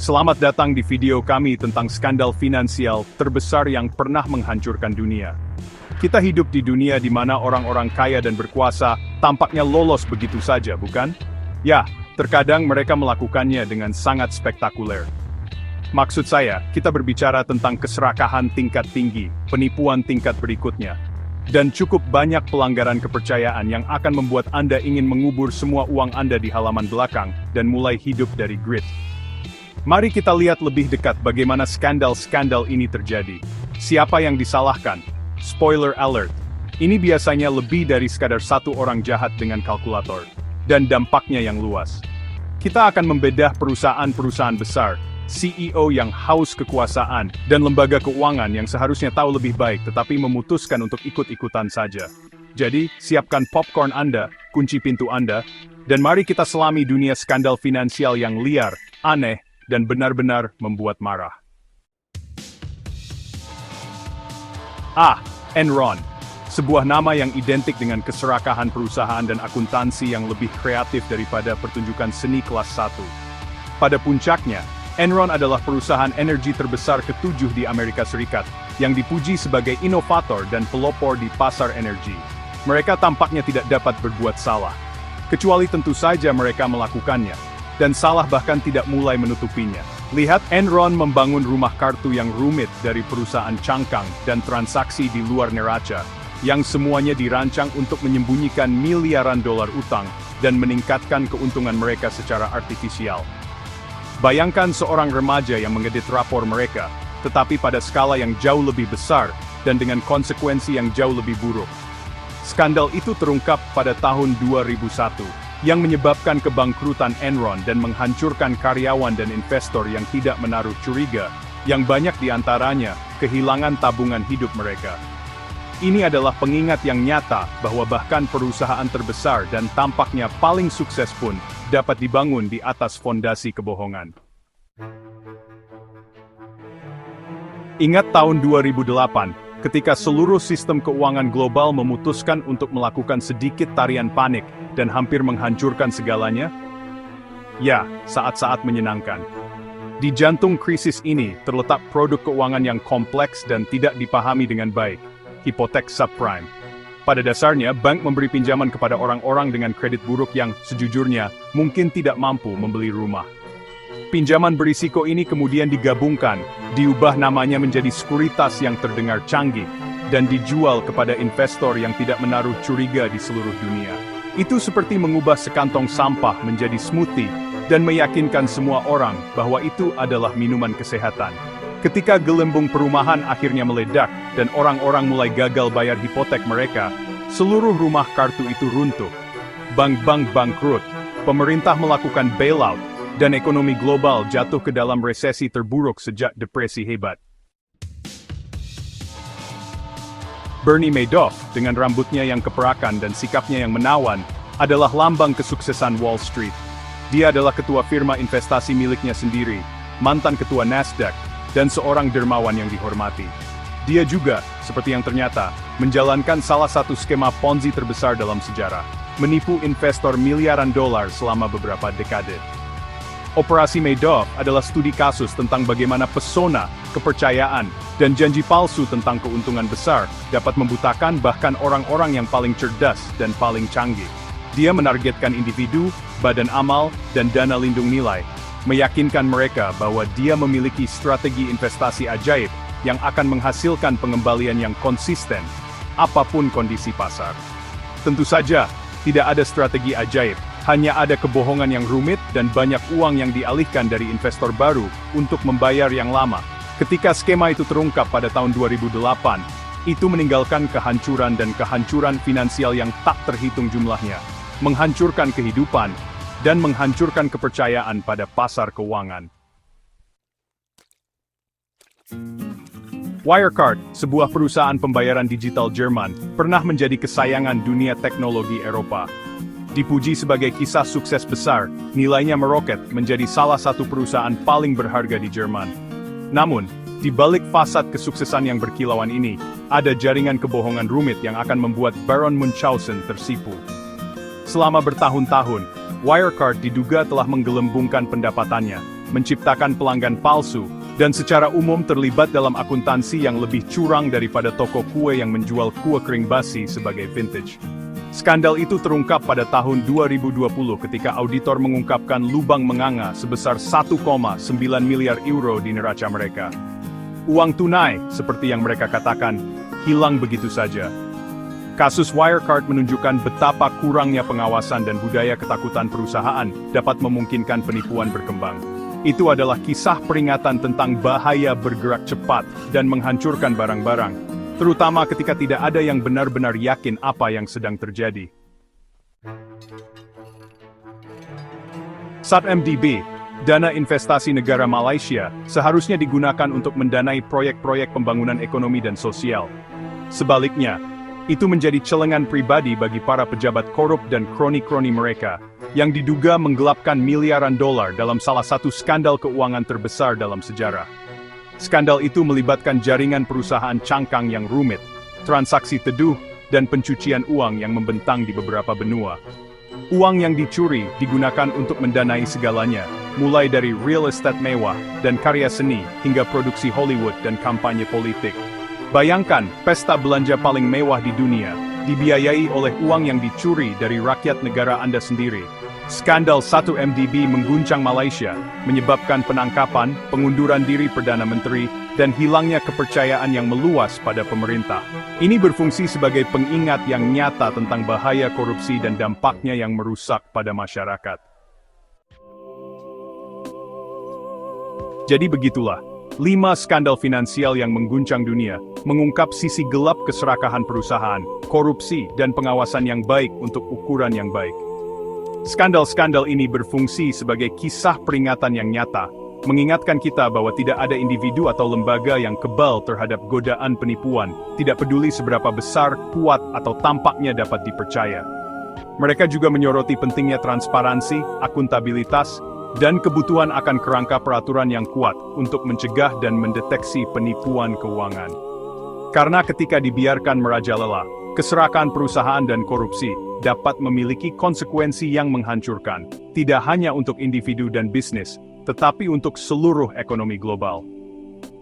Selamat datang di video kami tentang skandal finansial terbesar yang pernah menghancurkan dunia. Kita hidup di dunia di mana orang-orang kaya dan berkuasa tampaknya lolos begitu saja, bukan? Ya, terkadang mereka melakukannya dengan sangat spektakuler. Maksud saya, kita berbicara tentang keserakahan tingkat tinggi, penipuan tingkat berikutnya, dan cukup banyak pelanggaran kepercayaan yang akan membuat Anda ingin mengubur semua uang Anda di halaman belakang dan mulai hidup dari grit. Mari kita lihat lebih dekat bagaimana skandal-skandal ini terjadi. Siapa yang disalahkan? Spoiler alert, ini biasanya lebih dari sekadar satu orang jahat dengan kalkulator, dan dampaknya yang luas. Kita akan membedah perusahaan-perusahaan besar, CEO yang haus kekuasaan, dan lembaga keuangan yang seharusnya tahu lebih baik tetapi memutuskan untuk ikut-ikutan saja. Jadi, siapkan popcorn Anda, kunci pintu Anda, dan mari kita selami dunia skandal finansial yang liar, aneh, dan benar-benar membuat marah. Enron. Sebuah nama yang identik dengan keserakahan perusahaan dan akuntansi yang lebih kreatif daripada pertunjukan seni kelas 1. Pada puncaknya, Enron adalah perusahaan energi terbesar ke-7 di Amerika Serikat, yang dipuji sebagai inovator dan pelopor di pasar energi. Mereka tampaknya tidak dapat berbuat salah, kecuali tentu saja mereka melakukannya, dan salah bahkan tidak mulai menutupinya. Lihat, Enron membangun rumah kartu yang rumit dari perusahaan cangkang dan transaksi di luar neraca, yang semuanya dirancang untuk menyembunyikan miliaran dolar utang dan meningkatkan keuntungan mereka secara artifisial. Bayangkan seorang remaja yang mengedit rapor mereka, tetapi pada skala yang jauh lebih besar dan dengan konsekuensi yang jauh lebih buruk. Skandal itu terungkap pada tahun 2001. Yang menyebabkan kebangkrutan Enron dan menghancurkan karyawan dan investor yang tidak menaruh curiga, yang banyak diantaranya kehilangan tabungan hidup mereka. Ini adalah pengingat yang nyata bahwa bahkan perusahaan terbesar dan tampaknya paling sukses pun dapat dibangun di atas fondasi kebohongan. Ingat tahun 2008, ketika seluruh sistem keuangan global memutuskan untuk melakukan sedikit tarian panik dan hampir menghancurkan segalanya? Ya, saat-saat menyenangkan. Di jantung krisis ini terletak produk keuangan yang kompleks dan tidak dipahami dengan baik, hipotek subprime. Pada dasarnya, bank memberi pinjaman kepada orang-orang dengan kredit buruk yang, sejujurnya, mungkin tidak mampu membeli rumah. Pinjaman berisiko ini kemudian digabungkan, diubah namanya menjadi sekuritas yang terdengar canggih, dan dijual kepada investor yang tidak menaruh curiga di seluruh dunia. Itu seperti mengubah sekantong sampah menjadi smoothie, dan meyakinkan semua orang bahwa itu adalah minuman kesehatan. Ketika gelembung perumahan akhirnya meledak, dan orang-orang mulai gagal bayar hipotek mereka, seluruh rumah kartu itu runtuh. Bank-bank bangkrut, pemerintah melakukan bailout, dan ekonomi global jatuh ke dalam resesi terburuk sejak depresi hebat. Bernie Madoff, dengan rambutnya yang keperakan dan sikapnya yang menawan, adalah lambang kesuksesan Wall Street. Dia adalah ketua firma investasi miliknya sendiri, mantan ketua Nasdaq, dan seorang dermawan yang dihormati. Dia juga, seperti yang ternyata, menjalankan salah satu skema Ponzi terbesar dalam sejarah, menipu investor miliaran dolar selama beberapa dekade. Operasi Madoff adalah studi kasus tentang bagaimana pesona, kepercayaan, dan janji palsu tentang keuntungan besar dapat membutakan bahkan orang-orang yang paling cerdas dan paling canggih. Dia menargetkan individu, badan amal, dan dana lindung nilai, meyakinkan mereka bahwa dia memiliki strategi investasi ajaib yang akan menghasilkan pengembalian yang konsisten, apapun kondisi pasar. Tentu saja, tidak ada strategi ajaib. Hanya ada kebohongan yang rumit dan banyak uang yang dialihkan dari investor baru untuk membayar yang lama. Ketika skema itu terungkap pada tahun 2008, itu meninggalkan kehancuran dan kehancuran finansial yang tak terhitung jumlahnya, menghancurkan kehidupan, dan menghancurkan kepercayaan pada pasar keuangan. Wirecard, sebuah perusahaan pembayaran digital Jerman, pernah menjadi kesayangan dunia teknologi Eropa. Dipuji sebagai kisah sukses besar, nilainya meroket menjadi salah satu perusahaan paling berharga di Jerman. Namun, di balik fasad kesuksesan yang berkilauan ini, ada jaringan kebohongan rumit yang akan membuat Baron Munchausen tersipu. Selama bertahun-tahun, Wirecard diduga telah menggelembungkan pendapatannya, menciptakan pelanggan palsu, dan secara umum terlibat dalam akuntansi yang lebih curang daripada toko kue yang menjual kue kering basi sebagai vintage. Skandal itu terungkap pada tahun 2020 ketika auditor mengungkapkan lubang menganga sebesar 1,9 miliar euro di neraca mereka. Uang tunai, seperti yang mereka katakan, hilang begitu saja. Kasus Wirecard menunjukkan betapa kurangnya pengawasan dan budaya ketakutan perusahaan dapat memungkinkan penipuan berkembang. Itu adalah kisah peringatan tentang bahaya bergerak cepat dan menghancurkan barang-barang, terutama ketika tidak ada yang benar-benar yakin apa yang sedang terjadi. SatMDB, dana investasi negara Malaysia, seharusnya digunakan untuk mendanai proyek-proyek pembangunan ekonomi dan sosial. Sebaliknya, itu menjadi celengan pribadi bagi para pejabat korup dan kroni-kroni mereka, yang diduga menggelapkan miliaran dolar dalam salah satu skandal keuangan terbesar dalam sejarah. Skandal itu melibatkan jaringan perusahaan cangkang yang rumit, transaksi teduh, dan pencucian uang yang membentang di beberapa benua. Uang yang dicuri digunakan untuk mendanai segalanya, mulai dari real estate mewah dan karya seni hingga produksi Hollywood dan kampanye politik. Bayangkan, pesta belanja paling mewah di dunia, dibiayai oleh uang yang dicuri dari rakyat negara Anda sendiri. Skandal 1MDB mengguncang Malaysia, menyebabkan penangkapan, pengunduran diri Perdana Menteri, dan hilangnya kepercayaan yang meluas pada pemerintah. Ini berfungsi sebagai pengingat yang nyata tentang bahaya korupsi dan dampaknya yang merusak pada masyarakat. Jadi begitulah, 5 skandal finansial yang mengguncang dunia, mengungkap sisi gelap keserakahan perusahaan, korupsi, dan pengawasan yang baik untuk ukuran yang baik. Skandal-skandal ini berfungsi sebagai kisah peringatan yang nyata, mengingatkan kita bahwa tidak ada individu atau lembaga yang kebal terhadap godaan penipuan, tidak peduli seberapa besar, kuat, atau tampaknya dapat dipercaya. Mereka juga menyoroti pentingnya transparansi, akuntabilitas, dan kebutuhan akan kerangka peraturan yang kuat untuk mencegah dan mendeteksi penipuan keuangan. Karena ketika dibiarkan merajalela, keserakan perusahaan dan korupsi dapat memiliki konsekuensi yang menghancurkan, tidak hanya untuk individu dan bisnis, tetapi untuk seluruh ekonomi global.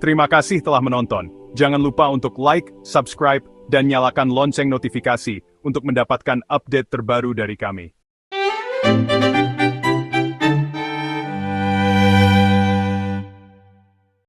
Terima kasih telah menonton. Jangan lupa untuk like, subscribe, dan nyalakan lonceng notifikasi untuk mendapatkan update terbaru dari kami.